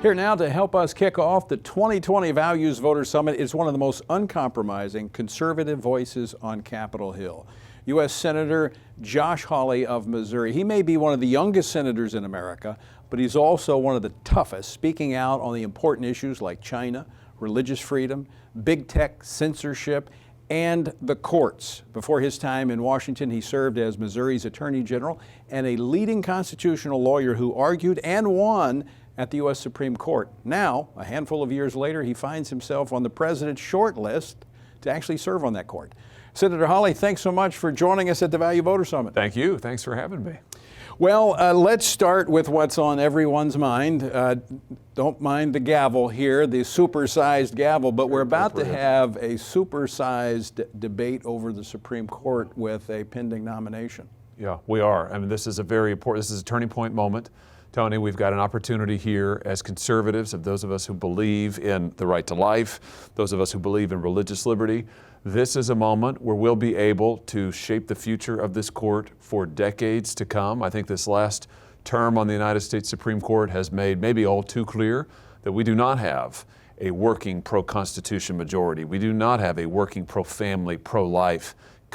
Here now to help us kick off the 2020 Values Voter Summit is one of the most uncompromising conservative voices on Capitol Hill. U.S. Senator Josh Hawley of Missouri. He may be one of the youngest senators in America, but he's also one of the toughest, speaking out on the important issues like China, religious freedom, big tech, censorship, and the courts. Before his time in Washington, he served as Missouri's Attorney General and a leading constitutional lawyer who argued and won at the U.S. Supreme Court. Now, a handful of years later, he finds himself on the president's short list to actually serve on that court. Senator Hawley, thanks so much for joining us at the Value Voter Summit. Thank you. Thanks for having me. Well, let's start with what's on everyone's mind. Don't mind the gavel here, the supersized gavel, but we're about to have a supersized debate over the Supreme Court with a pending nomination. Yeah, we are. I mean, this is a very important, this is a turning point moment. Tony, we've got an opportunity here as conservatives, of those of us who believe in the right to life, those of us who believe in religious liberty. This is a moment where we'll be able to shape the future of this court for decades to come. I think this last term on the United States Supreme Court has made maybe all too clear that we do not have a working pro-Constitution majority. We do not have a working pro-family, pro-life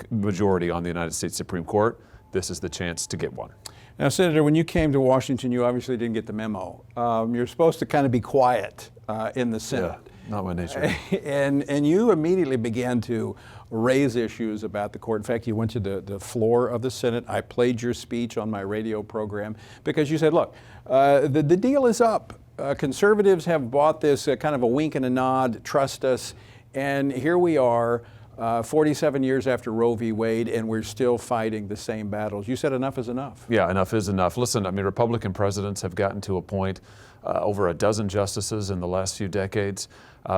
majority on the United States Supreme Court. This is the chance to get one. Now, Senator, when you came to Washington, you obviously didn't get the memo. You're supposed to kind of be quiet in the Senate. Yeah, not my nature. And you immediately began to raise issues about the court. In fact, you went to the floor of the Senate. I played your speech on my radio program because you said, look, the deal is up. Conservatives have bought this kind of a wink and a nod, trust us, and here we are. 47 years after Roe v. Wade, and we're still fighting the same battles. You said enough is enough. Yeah, enough is enough. Listen, I mean, Republican presidents have gotten to appoint over a dozen justices in the last few decades.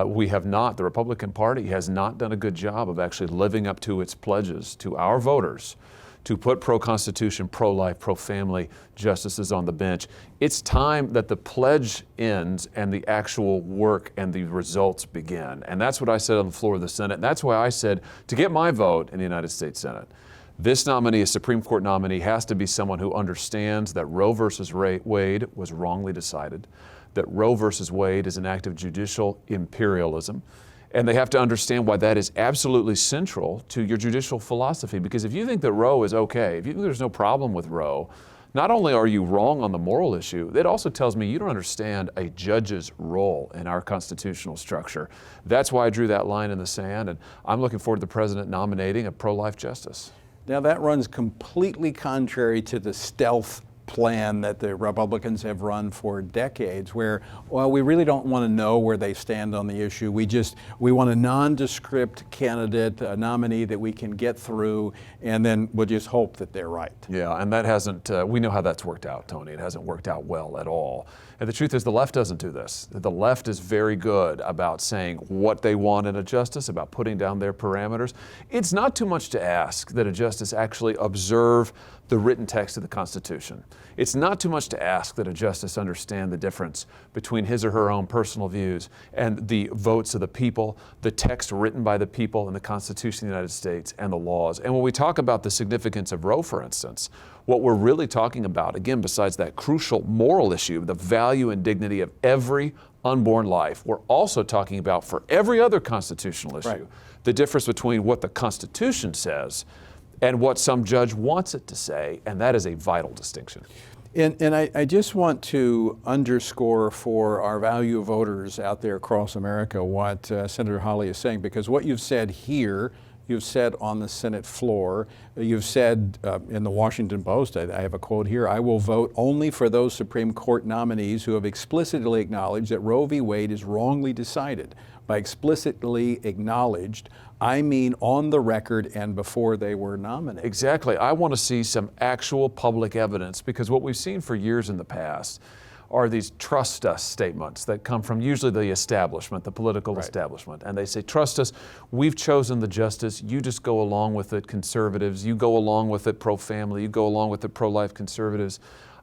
We have not, the Republican Party has not done a good job of actually living up to its pledges to our voters to put pro-Constitution, pro-life, pro-family justices on the bench. It's time that the pledge ends and the actual work and the results begin. And that's what I said on the floor of the Senate. And that's why I said, to get my vote in the United States Senate, this nominee, a Supreme Court nominee, has to be someone who understands that Roe versus Wade was wrongly decided, that Roe versus Wade is an act of judicial imperialism, and they have to understand why that is absolutely central to your judicial philosophy. Because if you think that Roe is okay, if you think there's no problem with Roe, not only are you wrong on the moral issue, it also tells me you don't understand a judge's role in our constitutional structure. That's why I drew that line in the sand, and I'm looking forward to the president nominating a pro-life justice. Now that runs completely contrary to the stealth plan that the Republicans have run for decades, where, well, we really don't want to know where they stand on the issue. We want a nondescript candidate, a nominee that we can get through, and then we'll just hope that they're right. Yeah, and that hasn't, we know how that's worked out, Tony. It hasn't worked out well at all. And the truth is the left doesn't do this. The left is very good about saying what they want in a justice, about putting down their parameters. It's not too much to ask that a justice actually observe the written text of the Constitution. It's not too much to ask that a justice understand the difference between his or her own personal views and the votes of the people, the text written by the people in the Constitution of the United States and the laws. And when we talk about the significance of Roe, for instance, what we're really talking about, again, besides that crucial moral issue, the value and dignity of every unborn life, we're also talking about, for every other constitutional issue, right, the difference between what the Constitution says and what some judge wants it to say, and that is a vital distinction. And I just want to underscore for our value voters out there across America what Senator Hawley is saying, because what you've said here, you've said on the Senate floor, you've said in the Washington Post, I have a quote here, I will vote only for those Supreme Court nominees who have explicitly acknowledged that Roe v. Wade is wrongly decided. By explicitly acknowledged, I mean on the record and before they were nominated. Exactly. I want to see some actual public evidence, because what we've seen for years in the past are these trust us statements that come from usually the establishment, the political establishment. And they say, trust us, we've chosen the justice, you just go along with it, conservatives, you go along with it, pro-family, you go along with it, pro-life conservatives.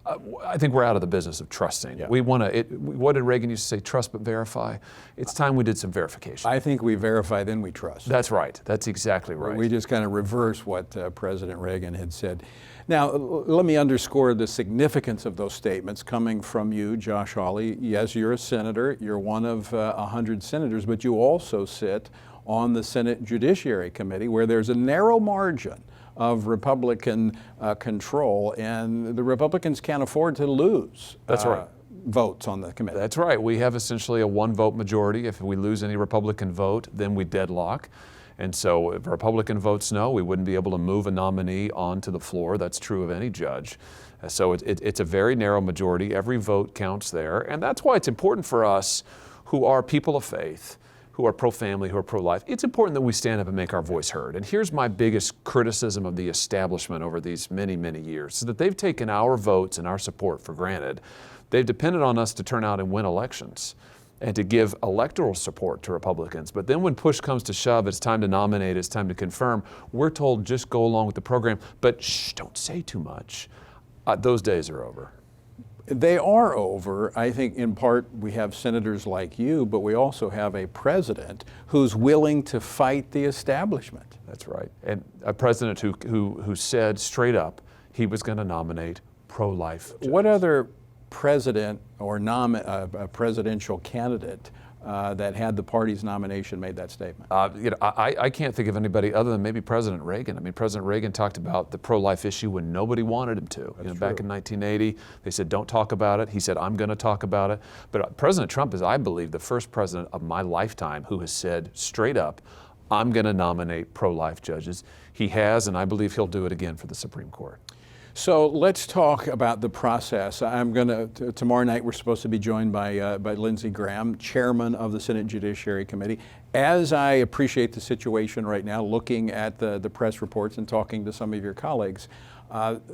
I think we're out of the business of trusting. Yeah. We want to, what did Reagan used to say, trust but verify? It's time we did some verification. I think we verify, then we trust. That's right. That's exactly right. We just kind of reverse what President Reagan had said. Now, let me underscore the significance of those statements coming from you, Josh Hawley. Yes, you're a senator. You're one of 100 senators, but you also sit on the Senate Judiciary Committee, where there's a narrow margin of Republican control, and the Republicans can't afford to lose. That's right. Votes on the committee. That's right. We have essentially a one-vote majority. If we lose any Republican vote, then we deadlock. And so if Republican votes no, we wouldn't be able to move a nominee onto the floor. That's true of any judge. So it's a very narrow majority. Every vote counts there. And that's why it's important for us who are people of faith, who are pro-family, who are pro-life. It's important that we stand up and make our voice heard. And here's my biggest criticism of the establishment over these many, many years, is that they've taken our votes and our support for granted. They've depended on us to turn out and win elections and to give electoral support to Republicans. But then when push comes to shove, it's time to nominate, it's time to confirm, we're told just go along with the program, but shh, don't say too much. Those days are over. They are over. I think in part we have senators like you, but we also have a president who's willing to fight the establishment. That's right. And a president who said straight up he was going to nominate pro-life judges. What other president or a presidential candidate that had the party's nomination made that statement? I can't think of anybody other than maybe President Reagan. I mean, President Reagan talked about the pro-life issue when nobody wanted him to. Back in 1980, they said, don't talk about it. He said, I'm going to talk about it. But President Trump is, I believe, the first president of my lifetime who has said straight up, I'm going to nominate pro-life judges. He has, and I believe he'll do it again for the Supreme Court. So let's talk about the process. I'm going to, tomorrow night we're supposed to be joined by Lindsey Graham, chairman of the Senate Judiciary Committee. As I appreciate the situation right now, looking at the press reports and talking to some of your colleagues,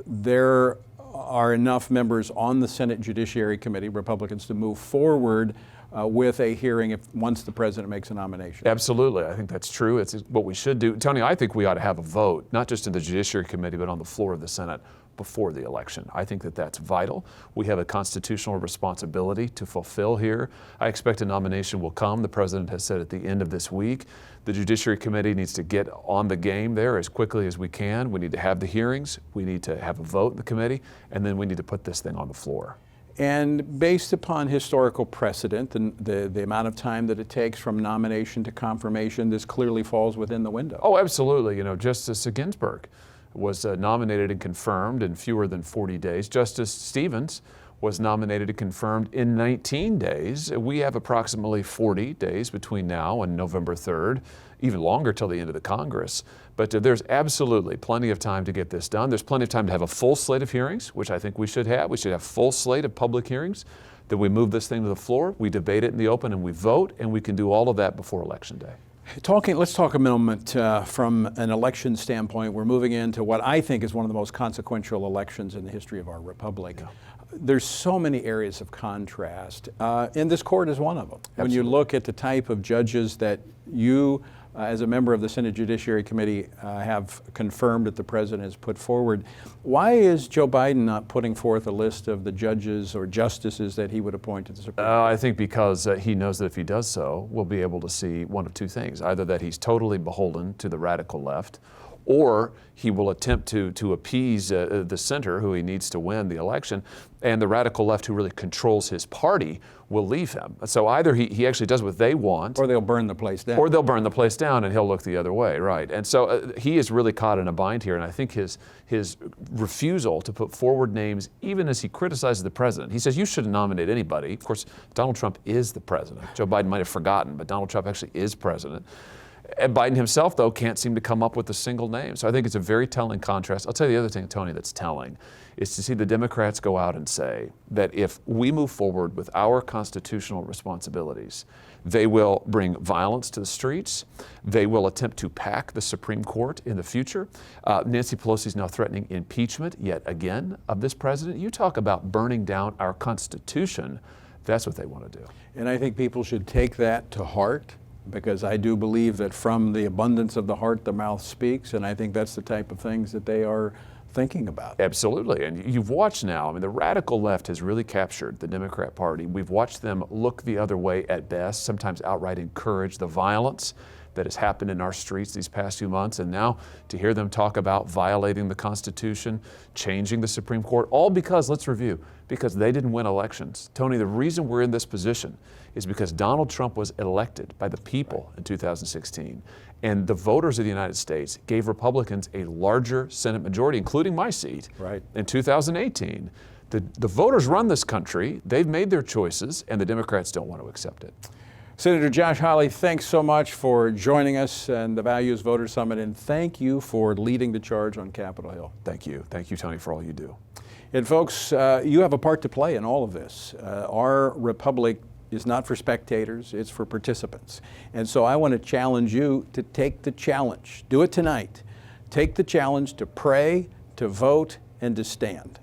there are enough members on the Senate Judiciary Committee, Republicans, to move forward with a hearing once the president makes a nomination. Absolutely. I think that's true. It's what we should do. Tony, I think we ought to have a vote, not just in the Judiciary Committee, but on the floor of the Senate before the election. I think that that's vital. We have a constitutional responsibility to fulfill here. I expect a nomination will come. The president has said at the end of this week. The Judiciary Committee needs to get on the game there as quickly as we can. We need to have the hearings. We need to have a vote in the committee, and then we need to put this thing on the floor. And based upon historical precedent and the amount of time that it takes from nomination to confirmation, this clearly falls within the window. Oh, absolutely. You know, Justice Ginsburg was nominated and confirmed in fewer than 40 days. Justice Stevens was nominated and confirmed in 19 days. We have approximately 40 days between now and November 3rd, even longer till the end of the Congress. But there's absolutely plenty of time to get this done. There's plenty of time to have a full slate of hearings, which I think we should have. We should have a full slate of public hearings. Then we move this thing to the floor, we debate it in the open, and we vote, and we can do all of that before Election Day. Let's talk a moment from an election standpoint. We're moving into what I think is one of the most consequential elections in the history of our republic. Yeah. There's so many areas of contrast, and this court is one of them. Absolutely. When you look at the type of judges that you, as a member of the Senate Judiciary Committee, have confirmed that the president has put forward, why is Joe Biden not putting forth a list of the judges or justices that he would appoint to the Supreme Court? I think because he knows that if he does so, we'll be able to see one of two things. Either that he's totally beholden to the radical left, or he will attempt to appease the center, who he needs to win the election, and the radical left, who really controls his party, will leave him. So either he actually does what they want, or they'll burn the place down. Or they'll burn the place down, and he'll look the other way, right? And so he is really caught in a bind here, and I think his refusal to put forward names, even as he criticizes the president. He says, you shouldn't nominate anybody. Of course, Donald Trump is the president. Joe Biden might have forgotten, but Donald Trump actually is president. And Biden himself, though, can't seem to come up with a single name. So I think it's a very telling contrast. I'll tell you the other thing, Tony, that's telling is to see the Democrats go out and say that if we move forward with our constitutional responsibilities, they will bring violence to the streets. They will attempt to pack the Supreme Court in the future. Nancy Pelosi is now threatening impeachment yet again of this president. You talk about burning down our Constitution. That's what they want to do. And I think people should take that to heart, because I do believe that from the abundance of the heart, the mouth speaks, and I think that's the type of things that they are thinking about. Absolutely. And you've watched now, I mean, the radical left has really captured the Democrat Party. We've watched them look the other way at best, sometimes outright encourage the violence that has happened in our streets these past few months. And now to hear them talk about violating the Constitution, changing the Supreme Court, all because, let's review, because they didn't win elections. Tony, the reason we're in this position is because Donald Trump was elected by the people in 2016. And the voters of the United States gave Republicans a larger Senate majority, including my seat, in 2018. The voters run this country. They've made their choices, and the Democrats don't want to accept it. Senator Josh Hawley, thanks so much for joining us and the Values Voter Summit, and thank you for leading the charge on Capitol Hill. Thank you. Thank you, Tony, for all you do. And folks, you have a part to play in all of this. Our republic is not for spectators, it's for participants. And so I want to challenge you to take the challenge. Do it tonight. Take the challenge to pray, to vote, and to stand.